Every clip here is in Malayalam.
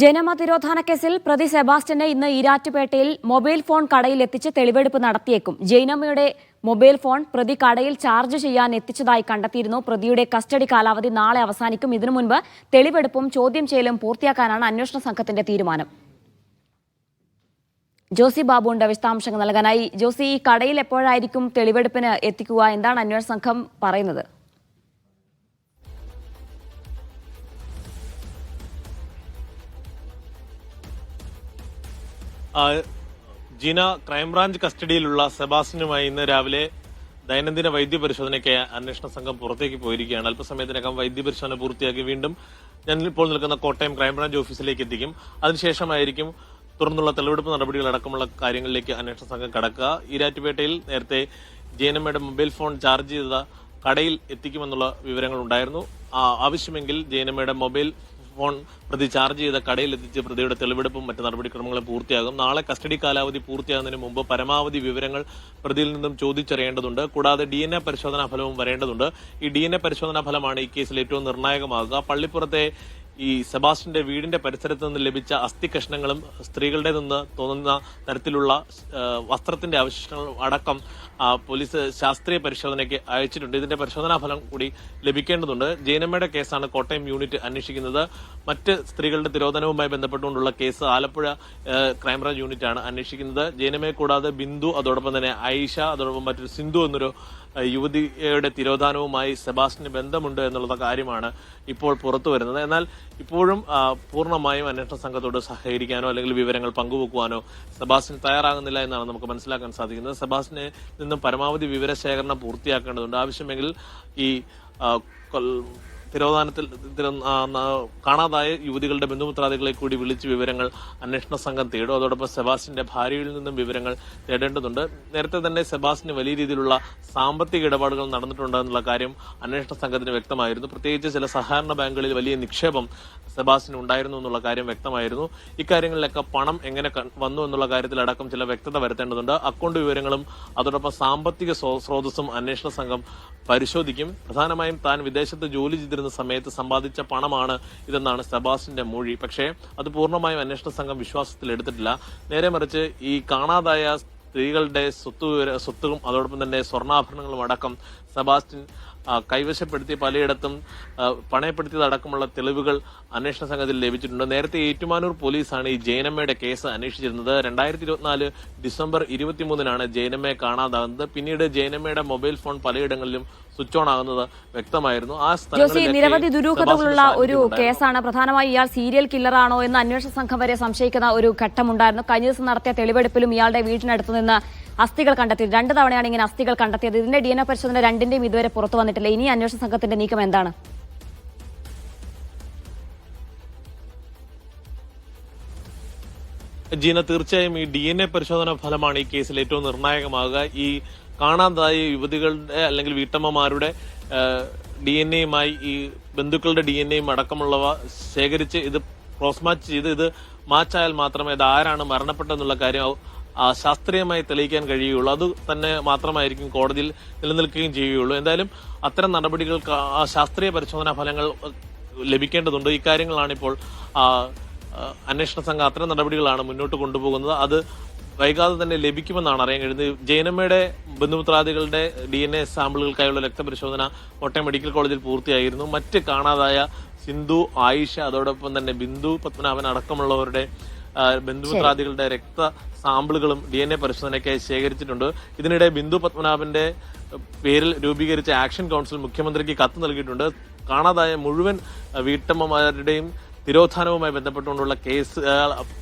ജനമ തിരോധാന കേസിൽ പ്രതി സെബാസ്റ്റ്യനെ ഇന്ന് ഈരാറ്റുപേട്ടയിൽ മൊബൈൽ ഫോൺ കടയിൽ എത്തിച്ച് തെളിവെടുപ്പ് നടത്തിയേക്കും. ജൈനമ്മയുടെ മൊബൈൽ ഫോൺ പ്രതി കടയിൽ ചാർജ് ചെയ്യാൻ എത്തിച്ചതായി കണ്ടെത്തിയിരുന്നു. പ്രതിയുടെ കസ്റ്റഡി കാലാവധി നാളെ അവസാനിക്കും. ഇതിനു മുൻപ് തെളിവെടുപ്പും ചോദ്യം ചെയ്യലും പൂർത്തിയാക്കാനാണ് അന്വേഷണ സംഘത്തിന്റെ തീരുമാനം. ജോസി ബാബുണ്ട് വിശദാംശങ്ങൾ നൽകാനായി. ജോസി, ഈ കടയിൽ എപ്പോഴായിരിക്കും തെളിവെടുപ്പിന് എത്തിക്കുക? എന്താണ് അന്വേഷണ സംഘം പറയുന്നത്? ജീന, ക്രൈംബ്രാഞ്ച് കസ്റ്റഡിയിലുള്ള സെബാസ്റ്റ്യനുമായി ഇന്ന് രാവിലെ ദൈനംദിന വൈദ്യപരിശോധനയ്ക്ക് അന്വേഷണ സംഘം പുറത്തേക്ക് പോയിരിക്കുകയാണ്. അല്പസമയത്തിനകം വൈദ്യപരിശോധന പൂർത്തിയാക്കി വീണ്ടും ഞാൻ ഇപ്പോൾ നിൽക്കുന്ന കോട്ടയം ക്രൈംബ്രാഞ്ച് ഓഫീസിലേക്ക് എത്തിക്കും. അതിനുശേഷമായിരിക്കും തുടർന്നുള്ള തെളിവെടുപ്പ് നടപടികളടക്കമുള്ള കാര്യങ്ങളിലേക്ക് അന്വേഷണ സംഘം കടക്കുക. ഈരാറ്റുപേട്ടയിൽ നേരത്തെ ജയനമ്മയുടെ മൊബൈൽ ഫോൺ ചാർജ് ചെയ്ത കടയിൽ എത്തിക്കുമെന്നുള്ള വിവരങ്ങൾ ഉണ്ടായിരുന്നു. ആവശ്യമെങ്കിൽ ജയനമ്മയുടെ മൊബൈൽ ഫോൺ പ്രതി ചാർജ് ചെയ്ത കടയിൽ എത്തിച്ച് പ്രതിയുടെ തെളിവെടുപ്പും മറ്റ് നടപടിക്രമങ്ങളും പൂർത്തിയാകും. നാളെ കസ്റ്റഡി കാലാവധി പൂർത്തിയാകുന്നതിന് മുമ്പ് പരമാവധി വിവരങ്ങൾ പ്രതിയിൽ നിന്നും ചോദിച്ചറിയേണ്ടതുണ്ട്. കൂടാതെ DNA പരിശോധനാ ഫലവും വരേണ്ടതുണ്ട്. ഈ DNA പരിശോധനാ ഫലമാണ് ഈ കേസിൽ ഏറ്റവും നിർണായകമാകുക. പള്ളിപ്പുറത്തെ ഈ സെബാസ്റ്റ്യന്റെ വീടിന്റെ പരിസരത്ത് നിന്ന് ലഭിച്ച അസ്ഥി കഷ്ണങ്ങളും സ്ത്രീകളുടെ നിന്ന് തോന്നുന്ന തരത്തിലുള്ള വസ്ത്രത്തിന്റെ അവശിഷ്ടങ്ങളും അടക്കം പോലീസ് ശാസ്ത്രീയ പരിശോധനയ്ക്ക് അയച്ചിട്ടുണ്ട്. ഇതിന്റെ പരിശോധനാ ഫലം കൂടി ലഭിക്കേണ്ടതുണ്ട്. ജയനമ്മയുടെ കേസാണ് കോട്ടയം യൂണിറ്റ് അന്വേഷിക്കുന്നത്. മറ്റ് സ്ത്രീകളുടെ തിരോധനവുമായി ബന്ധപ്പെട്ടുകൊണ്ടുള്ള കേസ് ആലപ്പുഴ ക്രൈംബ്രാഞ്ച് യൂണിറ്റാണ് അന്വേഷിക്കുന്നത്. ജയനമ്മയെ കൂടാതെ ബിന്ദു, അതോടൊപ്പം തന്നെ ആയിഷ, അതോടൊപ്പം മറ്റൊരു സിന്ധു എന്നൊരു യുവതിയുടെ തിരോധാനവുമായി സെബാസ്റ്റ്യന് ബന്ധമുണ്ട് എന്നുള്ള കാര്യമാണ് ഇപ്പോൾ പുറത്തു വരുന്നത്. എന്നാൽ ഇപ്പോഴും പൂർണ്ണമായും അന്വേഷണ സംഘത്തോട് സഹകരിക്കാനോ അല്ലെങ്കിൽ വിവരങ്ങൾ പങ്കുവെക്കുവാനോ സെബാസ്റ്റ്യൻ തയ്യാറാകുന്നില്ല എന്നാണ് നമുക്ക് മനസ്സിലാക്കാൻ സാധിക്കുന്നത്. സെബാസ്റ്റ്യനെ നിന്നും പരമാവധി വിവരശേഖരണം പൂർത്തിയാക്കേണ്ടതുണ്ട്. ആവശ്യമെങ്കിൽ ഈ തിരോധാനത്തിൽ കാണാതായ യുവതികളുടെ ബന്ധുമിത്രാദികളെ കൂടി വിളിച്ച് വിവരങ്ങൾ അന്വേഷണ സംഘം തേടും. അതോടൊപ്പം സെബാസ്റ്റ്യന്റെ ഭാര്യയിൽ നിന്നും വിവരങ്ങൾ തേടേണ്ടതുണ്ട്. നേരത്തെ തന്നെ സെബാസ്റ്റ്യന് വലിയ രീതിയിലുള്ള സാമ്പത്തിക ഇടപാടുകൾ നടന്നിട്ടുണ്ടെന്നുള്ള കാര്യം അന്വേഷണ സംഘത്തിന് വ്യക്തമായിരുന്നു. പ്രത്യേകിച്ച് ചില സഹകരണ ബാങ്കുകളിൽ വലിയ നിക്ഷേപം സെബാസ്റ്റ്യന് ഉണ്ടായിരുന്നു എന്നുള്ള കാര്യം വ്യക്തമായിരുന്നു. ഇക്കാര്യങ്ങളിലൊക്കെ പണം എങ്ങനെ വന്നു എന്നുള്ള കാര്യത്തിലടക്കം ചില വ്യക്തത വരുത്തേണ്ടതുണ്ട്. അക്കൗണ്ട് വിവരങ്ങളും അതോടൊപ്പം സാമ്പത്തിക സ്രോതസ്സും അന്വേഷണ സംഘം പരിശോധിക്കും. പ്രധാനമായും താൻ വിദേശത്ത് ജോലി ചെയ്തിരുന്ന സമയത്ത് സമ്പാദിച്ച പണമാണ് ഇതെന്നാണ് സെബാസ്റ്റ്യന്റെ മൊഴി. പക്ഷേ അത് പൂർണ്ണമായും അന്വേഷണ സംഘം വിശ്വാസത്തിൽ എടുത്തിട്ടില്ല. നേരെ മറിച്ച് ഈ കാണാതായ സ്ത്രീകളുടെ സ്വത്തും അതോടൊപ്പം തന്നെ സ്വർണ്ണാഭരണങ്ങളും അടക്കം സെബാസ്റ്റ്യൻ കൈവശപ്പെടുത്തി പലയിടത്തും പണയപ്പെടുത്തിയതടക്കമുള്ള തെളിവുകൾ അന്വേഷണ സംഘത്തിൽ ലഭിച്ചിട്ടുണ്ട്. നേരത്തെ ഏറ്റുമാനൂർ പോലീസാണ് ഈ ജയനമ്മയുടെ കേസ് അന്വേഷിച്ചിരുന്നത്. 2024 ഡിസംബർ 23 ജയനമ്മയെ കാണാതാകുന്നത്. പിന്നീട് ജയനമ്മയുടെ മൊബൈൽ ഫോൺ പലയിടങ്ങളിലും സ്വിച്ച് ഓൺ ആകുന്നത് വ്യക്തമായിരുന്നു. ആ നിരവധി ദുരൂഹതകളുള്ള ഒരു കേസാണ്. പ്രധാനമായും ഇയാൾ സീരിയൽ കില്ലറാണോ എന്ന് അന്വേഷണ സംഘം വരെ സംശയിക്കുന്ന ഒരു ഘട്ടമുണ്ടായിരുന്നു. കഴിഞ്ഞ ദിവസം നടത്തിയ തെളിവെടുപ്പിലും ഇയാളുടെ വീടിനടുത്ത് നിന്ന് അസ്ഥികൾ കണ്ടെത്തിയത് 2 തവണയാണ് ഇങ്ങനെ അസ്ഥികൾ കണ്ടെത്തിയത്. ഇതിന്റെ DNA പരിശോധന രണ്ടിന്റെയും ഇതുവരെ പുറത്തു വന്നിട്ടില്ല. ഇനി അന്വേഷണ സംഘത്തിന്റെ നീക്കം എന്താണ്? ജീന, തീർച്ചയായും ഈ DNA പരിശോധന ഫലമാണ് ഈ കേസിൽ ഏറ്റവും നിർണായകമാകുക. ഈ കാണാതായ യുവതികളുടെ അല്ലെങ്കിൽ വീട്ടമ്മമാരുടെ DNAയുമായി ഈ ബന്ധുക്കളുടെ DNAയും അടക്കമുള്ളവ ശേഖരിച്ച് ഇത് ക്രോസ് മാച്ച് ചെയ്ത് ഇത് മാച്ചായാൽ മാത്രമേ ഇത് ആരാണ് മരണപ്പെട്ടെന്നുള്ള കാര്യം ശാസ്ത്രീയമായി തെളിയിക്കാൻ കഴിയുകയുള്ളൂ. അത് തന്നെ മാത്രമായിരിക്കും കോടതിയിൽ നിലനിൽക്കുകയും ചെയ്യുകയുള്ളൂ. എന്തായാലും അത്തരം നടപടികൾക്ക് ശാസ്ത്രീയ പരിശോധനാ ഫലങ്ങൾ ലഭിക്കേണ്ടതുണ്ട്. ഇക്കാര്യങ്ങളാണ് ഇപ്പോൾ അന്വേഷണ സംഘം അത്തരം നടപടികളാണ് മുന്നോട്ട് കൊണ്ടുപോകുന്നത്. അത് വൈകാതെ തന്നെ ലഭിക്കുമെന്നാണ് അറിയാൻ കഴിയുന്നത്. ജയനമ്മയുടെ ബന്ധുമിത്രാദികളുടെ DNA സാമ്പിളുകൾക്കായുള്ള രക്തപരിശോധന കോട്ടയം മെഡിക്കൽ കോളേജിൽ പൂർത്തിയായിരുന്നു. മറ്റ് കാണാതായ സിന്ധു, ആയിഷ, അതോടൊപ്പം തന്നെ ബിന്ദു പത്മനാഭൻ അടക്കമുള്ളവരുടെ ബന്ധുമിത്രാദികളുടെ രക്ത സാമ്പിളുകളും DNA പരിശോധനയ്ക്കായി ശേഖരിച്ചിട്ടുണ്ട്. ഇതിനിടെ ബിന്ദു പത്മനാഭന്റെ പേരിൽ രൂപീകരിച്ച ആക്ഷൻ കൗൺസിൽ മുഖ്യമന്ത്രിക്ക് കത്ത് നൽകിയിട്ടുണ്ട്. കാണാതായ മുഴുവൻ വീട്ടമ്മമാരുടെയും തിരോധാനവുമായി ബന്ധപ്പെട്ടുകൊണ്ടുള്ള കേസ്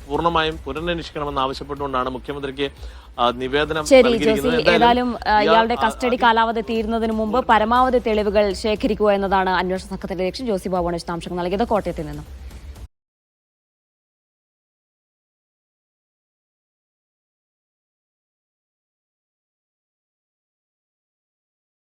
പൂർണ്ണമായും പുനരന്വേഷിക്കണമെന്ന് ആവശ്യപ്പെട്ടുകൊണ്ടാണ് മുഖ്യമന്ത്രിക്ക് നിവേദനം നൽകിയിരിക്കുന്നത്. ഏതായാലും ഇയാളുടെ കസ്റ്റഡി കാലാവധി തീരുന്നതിന് മുമ്പ് പരമാവധി തെളിവുകൾ ശേഖരിക്കുക എന്നതാണ് അന്വേഷണ സംഘത്തിന്റെ ലക്ഷ്യം. ജോസി ബാബുവാണ് വിശദാംശങ്ങൾ നൽകിയത് കോട്ടയത്തിൽ നിന്നും.